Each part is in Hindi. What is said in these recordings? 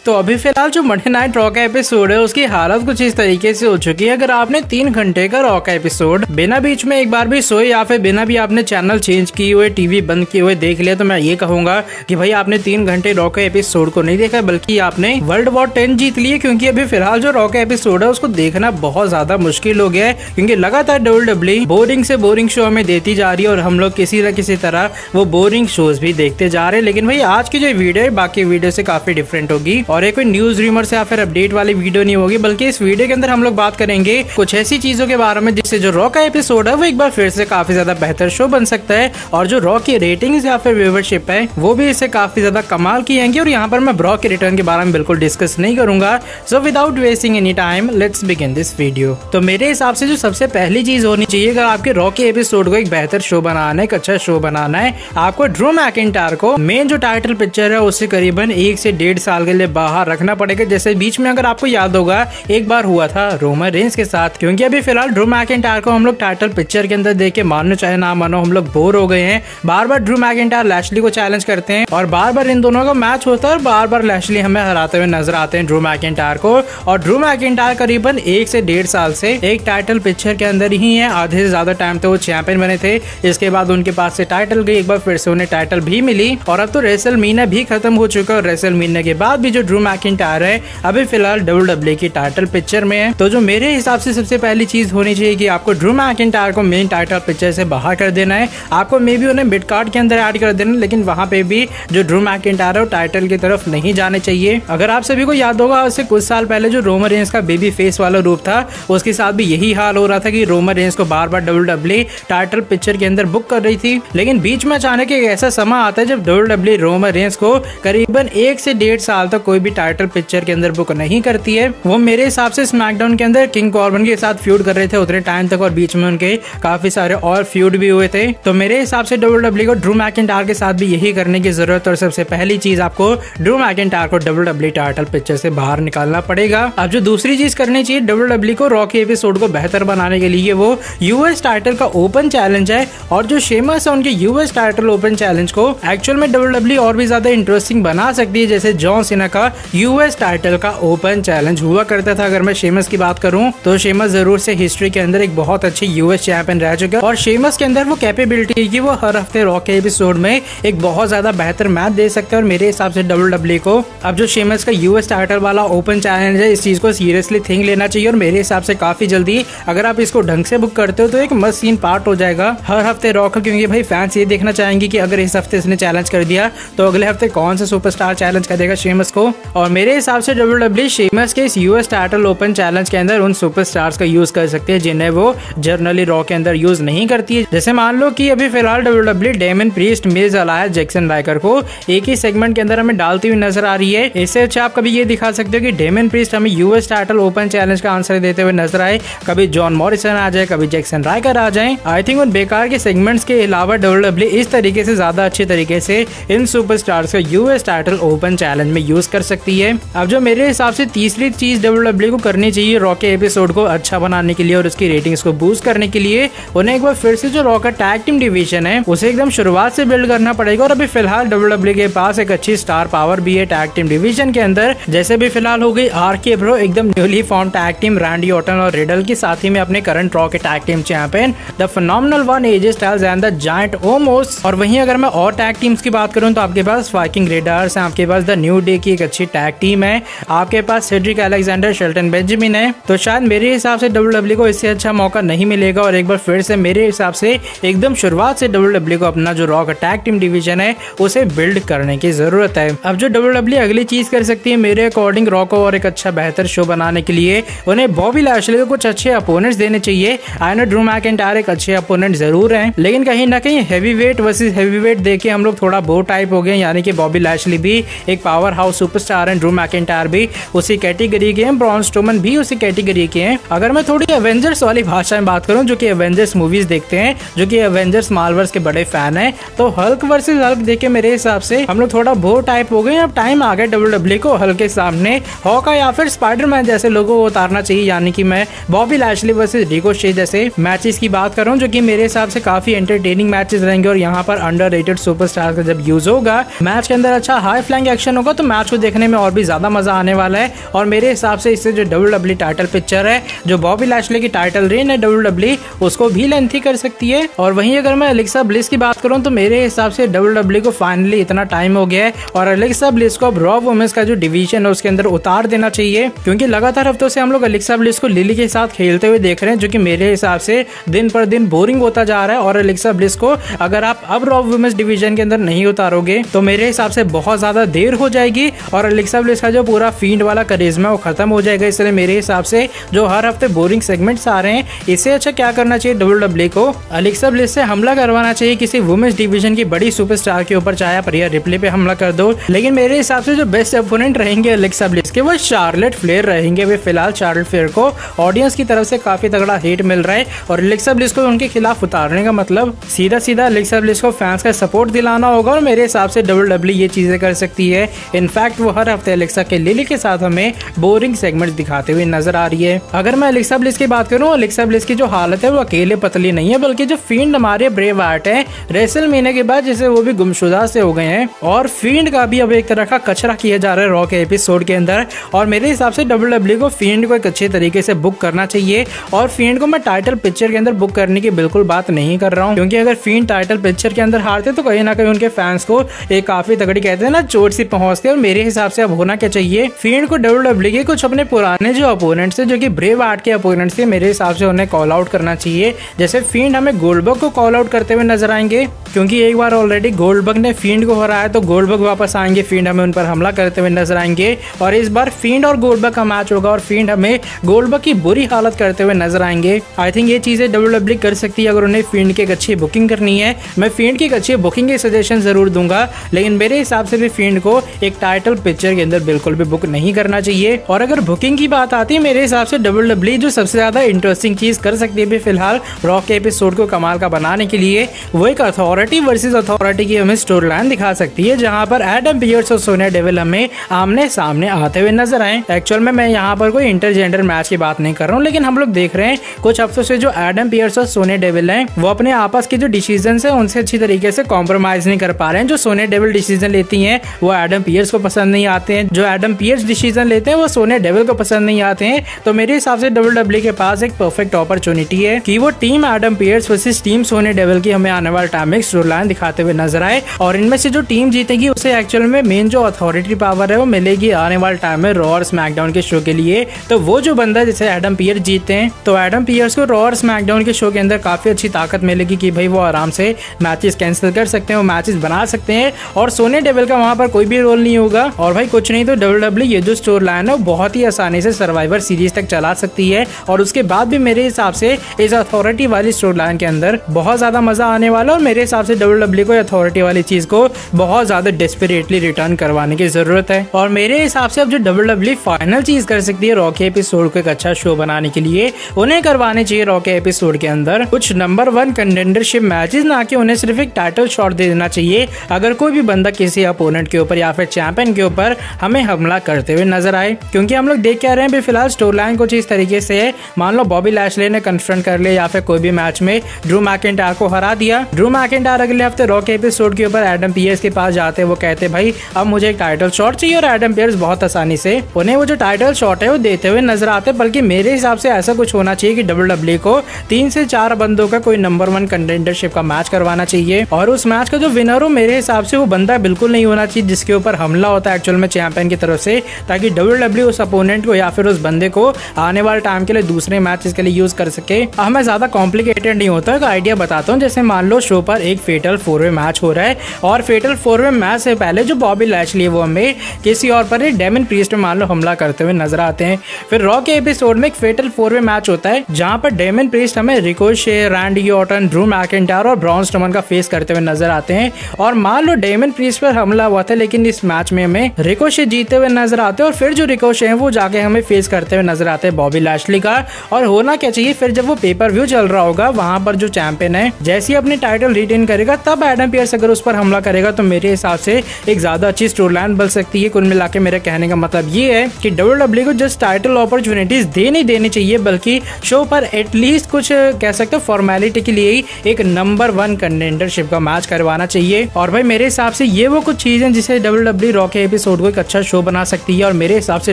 तो अभी फिलहाल जो मंडे नाइट रॉ का एपिसोड है उसकी हालत कुछ इस तरीके से हो चुकी है। अगर आपने 3 घंटे का रॉ का एपिसोड बिना बीच में एक बार भी सोए या फिर बिना भी आपने चैनल चेंज किए हुए टीवी बंद किए हुए देख लिया, तो मैं ये कहूंगा कि भाई आपने 3 घंटे रॉ के एपिसोड को नहीं देखा, बल्कि आपने वर्ल्ड वॉर 10 जीत लिए। क्योंकि अभी फिलहाल जो रॉ का एपिसोड है उसको देखना बहुत ज्यादा मुश्किल हो गया है, क्योंकि लगातार WWE बोरिंग से बोरिंग शो हमें देती जा रही है और हम लोग किसी न किसी तरह वो बोरिंग शोज भी देखते जा रहे हैं। लेकिन भाई आज की जो वीडियो है बाकी वीडियो से काफी डिफरेंट होगी और एक कोई न्यूज रूमर से या फिर अपडेट वाली वीडियो नहीं होगी, बल्कि इस वीडियो के अंदर हम लोग बात करेंगे कुछ ऐसी चीजों के बारे में जिससे जो रॉ का एपिसोड है वो एक बार फिर से काफी ज्यादा बेहतर शो बन सकता है और जो रॉ की रेटिंग्स या फिर व्यूअरशिप है वो भी इससे काफी ज्यादा कमाल की आएंगी। और यहाँ पर मैं ब्रॉ के रिटर्न के बारे में बिल्कुल डिस्कस नहीं करूंगा। So without wasting any time let's begin this video. तो मेरे हिसाब से जो सबसे पहली चीज होनी चाहिए अगर आपके रॉ के एपिसोड को एक बेहतर शो बनाना है, एक अच्छा शो बनाना है, आपको ड्रू मैकिंटायर को मेन जो टाइटल पिक्चर है उससे करीबन 1 से 1.5 साल के लिए बाहर रखना पड़ेगा। जैसे बीच में अगर आपको याद होगा एक बार हुआ था रोमन रेंस के साथ, क्योंकि अभी फिलहाल ड्रू मैकिंटायर को हम लोग टाइटल पिक्चर के अंदर देख के मानो चाहे ना मानो हम लोग बोर हो गए हैं। बार बार ड्रू मैकिंटायर लैशली को चैलेंज करते हैं और बार बार इन दोनों का मैच होता है और बार बार लैशली हमें हराते हुए नजर आते हैं ड्रू मैकिंटायर को। और ड्रू मैकिंटायर करीबन 1 से 1.5 साल से एक टाइटल पिक्चर के अंदर ही है। आधे से ज्यादा टाइम तो वो चैंपियन बने थे, इसके बाद उनके पास से टाइटल गई, एक बार फिर से उन्हें टाइटल भी मिली और अब तो रेसलमेनिया भी खत्म हो चुका है। और रेसलमेनिया के बाद भी जो ड्रू मैकिंटायर है अभी फिलहाल WWE की टाइटल पिक्चर में है। तो जो मेरे हिसाब से सबसे पहली चीज होनी चाहिए कि आपको ड्रू मैकिंटायर को मेन टाइटल पिक्चर से बाहर कर देना है। आपको मे बी उन्हें मिड कार्ड के अंदर ऐड कर देना, लेकिन वहां पे भी जो ड्रू मैकिंटायर है वो टाइटल की तरफ नहीं जाने चाहिए। अगर आप सभी को याद होगा उससे कुछ साल पहले जो रोमन रेंस का बेबी फेस वाला रूप था उसके साथ भी यही हाल हो रहा था कि रोमन रेंस को बार बार WWE टाइटल पिक्चर के अंदर बुक कर रही थी। लेकिन बीच में अचानक एक ऐसा समय आता है जब WWE रोमन रेंस को करीबन 1 से 1.5 साल तक कोई भी टाइटल पिक्चर के अंदर बुक नहीं करती है। वो मेरे हिसाब से स्मैकडाउन के अंदर किंग कॉर्बिन के साथ फ्यूड कर रहे थे उतने टाइम तक और बीच में उनके काफी सारे और फ्यूड भी हुए थे। तो मेरे हिसाब से WWE को ड्रू मैकिंटायर के साथ भी यही करने की जरूरत है और सबसे पहली चीज आपको ड्रू मैकिंटायर को WWE टाइटल पिक्चर से बाहर निकालना पड़ेगा। अब जो दूसरी चीज करनी चाहिए WWE को रॉ के एपिसोड को बेहतर बनाने के लिए वो यूएस टाइटल का ओपन चैलेंज है। और जो शेमस है उनके यूएस टाइटल ओपन चैलेंज को एक्चुअल में WWE और भी ज्यादा इंटरेस्टिंग बना सकती है। जैसे जॉन सीना का यूएस टाइटल का ओपन चैलेंज हुआ करता था। अगर मैं शेमस की बात करूं तो शेमस जरूर से हिस्ट्री के अंदर एक बहुत अच्छी यूएस चैंपियन रह चुका है और शेमस के अंदर वो कैपेबिलिटी है कि वो हर हफ्ते रॉ के एपिसोड में एक बहुत ज्यादा बेहतर मैच दे सकते हैं। और मेरे हिसाब से WWE को अब जो शेमस का यूएस टाइटल वाला ओपन चैलेंज है इस चीज को सीरियसली थिंक लेना चाहिए और मेरे हिसाब से काफी जल्दी अगर आप इसको ढंग से बुक करते हो तो एक मस्ट सीन पार्ट हो जाएगा हर हफ्ते रॉ का। क्योंकि भाई फैंस ये देखना चाहेंगे कि अगर इस हफ्ते इसने चैलेंज कर दिया तो अगले हफ्ते कौन सा सुपरस्टार चैलेंज करेगा शेमस को। और मेरे हिसाब से WWE शेमस के इस यूएस टाइटल ओपन चैलेंज के अंदर उन सुपरस्टार्स का यूज कर सकते हैं जिन्हें वो जर्नली रॉ के अंदर यूज नहीं करती है। जैसे मान लो कि अभी फिलहाल WWE Damian Priest, Miz alliance, Jackson Ryker को एक ही सेगमेंट के अंदर हमें डालती हुई नजर आ रही है। इससे अच्छा आप कभी ये दिखा सकते हो कि डेमन प्रीस्ट हमें यूएस टाइटल ओपन चैलेंज का आंसर देते हुए नजर आए, कभी जॉन मॉरिसन आ जाए, कभी जैक्सन राइकर आ जाए। आई थिंक उन बेकार के सेगमेंट्स के अलावा WWE इस तरीके से ज्यादा अच्छे तरीके से इन सुपरस्टार्स का यूएस टाइटल ओपन चैलेंज में यूज कर सकती है। अब जो मेरे हिसाब से तीसरी चीज WWE को करनी चाहिए रॉ के एपिसोड को अच्छा बनाने के लिए और उसकी रेटिंग्स को बूस्ट करने के लिए उन्हें एक बार फिर से जो रॉ का टैग टीम डिवीजन है उसे एकदम शुरुआत से बिल्ड करना पड़ेगा। और अभी फिलहाल WWE के पास एक अच्छी स्टार पावर भी है टैग टीम डिवीजन के अंदर। जैसे भी फिलहाल हो गई RK Bro एकदम newly form tag team Randy Orton और रिडल के साथ ही में अपने करंट रॉ के tag team champion the phenomenal one AJ styles and the giant Omos. और वहीं अगर मैं और टैग टीम्स की बात करूं तो आपके पास वाइकिंग रेडर्स है, आपके पास द न्यू डे की एक अच्छी टैग टीम है, आपके पास सेड्रिक अलेक्जेंडर, शेल्टन बेंजामिन है। तो शायद मेरे हिसाब से WWE को इससे अच्छा मौका नहीं मिलेगा और एक बार फिर से मेरे हिसाब से एकदम शुरुआत से WWE को अपना जो रॉ का टैग टीम डिवीजन है उसे बिल्ड करने की जरूरत है। अब जो WWE अगली चीज कर सकती है मेरे अकॉर्डिंग रॉ को और एक अच्छा बेहतर शो बनाने के लिए उन्हें बॉबी लैशली को कुछ अच्छे अपोनेंट्स देने चाहिए। आई नो ड्रू मैकिंटायर एक अच्छे अपोनेंट जरूर हैं, लेकिन कहीं ना कहीं हैवीवेट वर्सेस हैवीवेट देके हम लोग थोड़ा बोर टाइप हो गए। यानी कि बॉबी लैशली भी एक पावर हाउस सुपरस्टार है, ड्रू मैकिंटायर भी उसी कैटेगरी के हैं, ब्रॉन स्ट्रोमन भी उसी कैटेगरी के हैं। अगर मैं थोड़ी एवेंजर्स वाली भाषा में बात करूं जो कि एवेंजर्स मूवीज देखते हैं, जो कि एवेंजर्स मार्वल्स के बड़े फैन हैं, तो हल्क वर्सेस हल्क देख के मेरे हिसाब से हम लोग थोड़ा बोर टाइप हो गए। अब टाइम आ गया WWE को हल्क के सामने हॉका या फिर स्पाइडरमैन जैसे लोगों को उतारना चाहिए। यानी कि मैं बॉबी लैशली वर्सेस रिकोशे जैसे मैचेस की बात कर रहा हूं जो कि मेरे हिसाब से काफी एंटरटेनिंग मैचेस रहेंगे। और यहाँ पर अंडररेटेड सुपरस्टार का जब यूज होगा, मैच के अंदर अच्छा हाई फ्लैंग एक्शन होगा, तो मैच को देखने में और भी ज्यादा मजा आने वाला है। और मेरे हिसाब से इससे जो WWE टाइटल पिक्चर है, जो बॉबी लैशली की टाइटल रेन है WWE, उसको भी लेंथी कर सकती है। और वहीं अगर मैं एलेक्सा ब्लिस की बात करूं तो मेरे हिसाब से WWE को फाइनली इतना टाइम हो गया है और एलेक्सा ब्लिस को अब रॉ वुमेन्स का जो डिवीजन है उसके अंदर उतार देना चाहिए, क्योंकि लगातार हफ्तों से हम लोग एलेक्सा ब्लिस को लिली के साथ खेलते हुए देख रहे हैं, जो कि मेरे हिसाब से दिन पर दिन बोरिंग होता जा रहा है। और एलेक्सा ब्लिस को अगर आप अब रॉ वुमेन्स डिवीजन के अंदर नहीं उतारोगे तो मेरे हिसाब से बहुत ज्यादा देर हो जाएगी और एलेक्सा ब्लिस का जो पूरा फील्ड वाला करिश्मा वो खत्म हो जाएगा। इसलिए मेरे हिसाब से जो हर हफ्ते बोरिंग सेगमेंट्स आ रहे हैं, इससे अच्छा क्या करना चाहिए WWE को, एलेक्सा ब्लिस से हमला करवाना चाहिए किसी वुमेन्स डिवीजन की बड़ी सुपरस्टार के ऊपर, चाहे आप रिया रिप्ले पे हमला कर दो। लेकिन मेरे हिसाब से जो बेस्ट अपोनेंट रहेंगे एलेक्सा ब्लिस के, वो शार्लेट फ्लेयर रहेंगे। वे फिलहाल शार्लेट फ्लेयर को ऑडियंस की तरफ से काफी तगड़ा हेट मिल रहा है और एलेक्सा ब्लिस को उनके खिलाफ उतारने का मतलब सीधा सीधा एलेक्सा ब्लिस को फैंस का सपोर्ट दिलाना होगा। और मेरे हिसाब से WWE ये चीजें कर सकती है। इनफैक्ट वो हर हफ्ते एलेक्सा के लिली के साथ हमें बोरिंग सेगमेंट्स दिखाते हुए नजर आ रही है। अगर मैं एलेक्सा ब्लिस की बात करूं, एलेक्सा ब्लिस की जो हालत है वो अकेले पतली नहीं है, बल्कि जो फील्ड हमारे ब्रे वायट है रेसलमेनिया के बाद जैसे वो भी गुमशुदा से हो गए हैं और फील्ड का भी अब एक तरह का कचरा किया जा रहा है रॉ के एपिसोड के अंदर। और मेरे हिसाब से WWE को फील्ड को एक अच्छे तरीके से बुक करना चाहिए। और फील्ड को मैं टाइटल पिक्चर के अंदर बुक करने की बिल्कुल बात नहीं कर रहा हूँ, क्योंकि अगर फील्ड टाइटल पिक्चर के अंदर हारते तो कहीं ना कहीं उनके फैंस को एक काफी तगड़ी कहते हैं ना चोट सी पहुंचती है। और मेरे हिसाब से अब होना क्या चाहिए, फील्ड को WWE के कुछ अपने पुराने जो अपोनेंट्स है, जो कि ब्रे वायट के अपोनेंट्स थे, मेरे हिसाब से उन्हें कॉल आउट करना चाहिए। जैसे फील्ड हमें गोल्डबर्ग को कॉल आउट करते हुए नजर आएंगे, क्योंकि एक बार ऑलरेडी गोल्डबर्ग ने फील्ड को हराया, तो गोल्डबर्ग वापस आएंगे, फील्ड हमें उन पर हमला करते हुए नजर आएंगे। और इस बार फील्ड और गोल्डबर्ग का मैच होगा और फील्ड हमें गोल्डबर्ग की बुरी हालत करते हुए नजर आएंगे। आई थिंक ये चीजें WWE कर सकती है अगर उन्हें फील्ड की एक अच्छी बुकिंग करनी है। मैं फील्ड की एक अच्छी बुकिंग के सजेशन जरूर दूंगा, लेकिन मेरे हिसाब से भी फील्ड को एक टाइटल पिक्चर के अंदर बिल्कुल भी बुक नहीं करना चाहिए। और अगर बुकिंग की बात आती है, मेरे हिसाब से WWE जो सबसे ज्यादा इंटरेस्टिंग चीज कर सकती है फिलहाल रॉ के एपिसोड को कमाल का बनाने के लिए, वो एक अथॉरिटी वर्सेस अथॉरिटी की हमें स्टोरी लाइन दिखा सकती है, जहां पर एडम पियर्स और सोनिया डेविल हमें आमने सामने आते हुए नजर आए। एक्चुअल में मैं यहाँ पर कोई इंटरजेंडर मैच की बात नहीं कर रहा हूँ, लेकिन हम लोग देख रहे हैं कुछ हफ्तों से जो एडम पियर्स और सोनिया डेविल हैं, वो अपने आपस के जो डिसीजन है उनसे अच्छी तरीके से कॉम्प्रोमाइज नहीं कर पा रहे हैं। जो सोनिया डेविल डिसीजन लेती हैं वो एडम पियर्स को पसंद नहीं आते हैं, जो एडम पियर्स डिसीजन लेते हैं वो सोनिया डेविल को पसंद नहीं आते हैं। तो मेरे हिसाब से WWE के पास एक परफेक्ट अपॉर्चुनिटी है कि वो team Adam Pearce versus team Sonia devil की हमें आने वाले टाइम में स्टोरी लाइन दिखाते हुए नजर आए। और इनमें से जो टीम जीतेगी उसे एक्चुअल में मेन जो अथॉरिटी पावर है वो मिलेगी आने वाले टाइम में रॉ और स्मैकडाउन के शो के लिए। तो वो जो बंदा जैसे एडम पियर्स जीतते हैं, तो एडम पियर्स को रॉ और स्मैकडाउन के शो के अंदर काफी अच्छी ताकत मिलेगी कि भाई वो आराम से मैचेस कैंसिल कर सकते हैं, वो मैचेस बना सकते हैं और सोनिया डेविल का वहां पर कोई भी रोल नहीं होगा। और भाई कुछ नहीं तो WWE ये जो स्टोरी लाइन है वो बहुत ही आसानी से सर्वाइवर सीरीज तक चला सकती है। और उसके बाद भी मेरे हिसाब से इस अथॉरिटी वाली स्टोरी लाइन के अंदर बहुत ज्यादा मजा आने वाला है। और मेरे हिसाब से WWE को अथॉरिटी वाली चीज को बहुत ज्यादा डेस्परेटली रिटर्न करवाने की जरूरत है। और मेरे हिसाब से अब जो WWE फाइनल चीज कर सकती है रॉ के एपिसोड को एक अच्छा शो बनाने के लिए, उन्हें करवाने चाहिए रॉ के एपिसोड के अंदर कुछ नंबर 1 कंटेंडरशिप मैचेस, ना कि उन्हें सिर्फ एक टाइटल शॉट दे देना चाहिए अगर कोई भी बंदा किसी अपोनेंट के ऊपर या फिर चैंपियन के ऊपर हमें हमला करते हुए नजर आए। क्योंकि हम लोग देख के आ रहे हैं फिलहाल स्टोरी लाइन कुछ इस तरीके से है, मान लो बॉबी लैशली ने कन्फ्रंट कर लिया या फिर कोई भी मैच में ड्रू मैकिंटायर को हरा दिया। ड्रू मैकिंटायर अगले हफ्ते रॉ के एपिसोड के ऊपर एडम पियर्स के पास जाते हैं, वो कहते भाई अब मुझे एक टाइटल शॉट चाहिए और एडम पियर्स बहुत आसानी से उन्हें वो जो टाइटल शॉट है वो देते हुए नजर आते हैं। बल्कि मेरे हिसाब से ऐसा कुछ होना चाहिए कि WWE को 3 से 4 बंदों का कोई नंबर 1 कंटेंडरशिप का मैच करवाना चाहिए और उस मैच का जो विनर हो मेरे हिसाब से वो बंदा बिल्कुल नहीं होना चाहिए जिसके ऊपर हमला होता है एक्चुअल में चैंपियन की तरफ से, ताकि WWE उस अपोनेंट को या फिर उस बंदे को आने वाले टाइम के लिए दूसरे मैचेस के लिए यूज कर सके। हमें ज्यादा कॉम्प्लिकेटेड नहीं होता, एक आइडिया बताता हूँ। जैसे मान लो शो पर एक फेटल 4-वे मैच हो रहा है और फेटल 4-वे मैच से पहले जो बॉबी लैशली वो हमें किसी और पर डेमन प्रीस्ट में मान लो हमला करते हुए नजर आते हैं। फिर रॉ के एपिसोड में एक फेटल 4-वे मैच होता है जहां पर डेमन प्रीस्ट हमें Ricochet, Randy Orton, Drew McIntyre और ब्रॉन स्ट्रोमन का फेस करते हुए नजर आते हैं। और मान लो डेमन प्रीस्ट पर हमला हुआ था, लेकिन इस मैच में हमें रिकोशे जीते हुए नजर आते हैं और फिर जो रिकोशे हैं वो जाके हमें फेस करते हुए नजर आते हैं बॉबी लैशली का। और होना क्या चाहिए, फिर जब वो पेपर व्यू चल रहा होगा वहां पर जो चैंपियन है जैसे ही अपनी टाइटल रिटेन करेगा तब एडम पियर्स अगर उस पर हमला करेगा तो मेरे हिसाब से एक ज्यादा अच्छी स्टोरी लाइन बन सकती है। कुल मिलाकर मेरे कहने का मतलब ये है कि WWE को जस्ट टाइटल अपॉर्चुनिटीज देनी चाहिए, बल्कि शो पर एटलीस्ट कुछ कह सकते हो फॉर्मेलिटी के लिए ही एक नंबर 1 कंटेंडरशिप का मैच करवाना चाहिए। और भाई मेरे हिसाब से ये वो कुछ चीजें जिसे WWE रॉ के एपिसोड एपिसोड को एक अच्छा शो बना सकती है और मेरे हिसाब से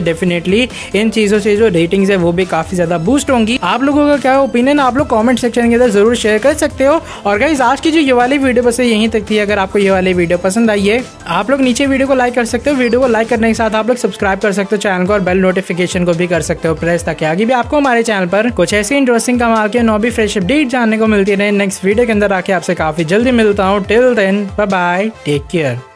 डेफिनेटली इन चीजों से जो रेटिंग्स है वो भी काफी ज्यादा बूस्ट होंगी। आप लोगों का क्या ओपिनियन आप लोग कमेंट सेक्शन के अंदर जरूर शेयर कर सकते हो। और गाइस आज की जो ये वाली वीडियो बस यहीं तक थी। अगर आपको ये वाली वीडियो पसंद आई है आप लोग नीचे वीडियो को लाइक कर सकते हो। वीडियो को लाइक करने के साथ आप लोग सब्सक्राइब कर सकते हो चैनल को और बेल नोटिफिकेशन को भी कर सकते हो प्रेस, ताकि आगे भी आपको हमारे चैनल पर कुछ ऐसी इंटरेस्टिंग कमाल के नॉबी फ्रेश अपडेट जानने को मिलती रहे। नेक्स्ट वीडियो के अंदर आके आपसे काफी जल्दी मिलता हूँ। Till then bye bye, take care.